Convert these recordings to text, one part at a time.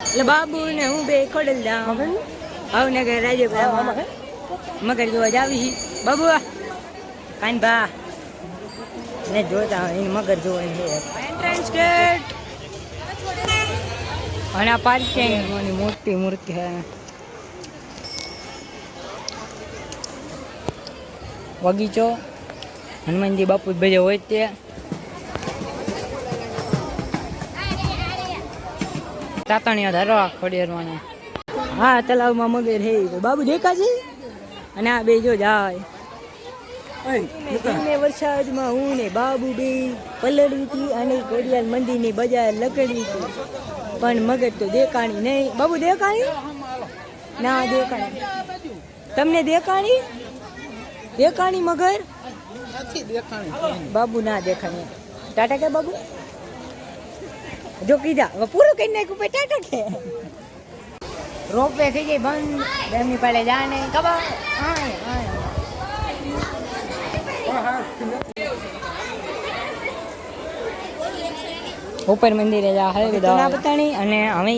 એટલે બાબુ ને હું બે ખોડલધામ ભાવનગર રાજ્યમાં મગર જોવા જાવી બાબુ કાનભા ને જોતા એને મગર જોવાની છે એન્ટ્રન્સ ગેટ અને આ પાર્કિંગ મોટી મૂર્તિ છે બગીચો હનુમાનજી બાપુ ભજે હોય તે તાતણીઓ ધરવા ખોડિયારમાં હા તલાવમાં મગર હે બાબુ દેખા છે અને આ બે જો જાય વરસાદમાં હું ને બાબુ બે પલળવી હતી અને ઘડિયાળ મંદિરની બજાર લકડવી હતી પણ મગર તો દેખાણી નહીં બાબુ દેખાણી ના દેખાણી તમને દેખાણી દેખાણી મગર બાબુ ના દેખાણી ટાટા કે બાબુ જો કીધા હવે પૂરું કરી નાખ્યું પછી ટાટા કે રોપવે થઈ ગઈ બંધ એમની પાસે જાને ખબર ઉપર મંદિરે જા હે ના બતાણી અને અમે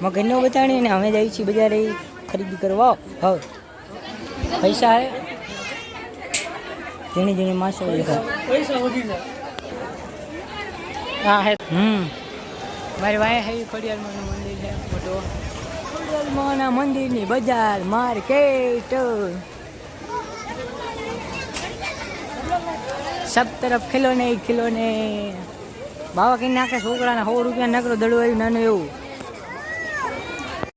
મગરનો બતાણી અને અમે જઈએ છીએ બજારે ખરીદી કરવા હવે પૈસા હે ઝીણી ઝીણી માસો પૈસા વધી જાય હા હે મારી વાય હે ખોડિયારમાંનું મંદિર છે મોટો ખોડિયારમાંના મંદિરની બજાર માર્કેટ सब तरफ खिलौने बाबा कहीं नाखे छोकरा 100 રૂપિયા નકરો દડો આવ્યું નાનું એવું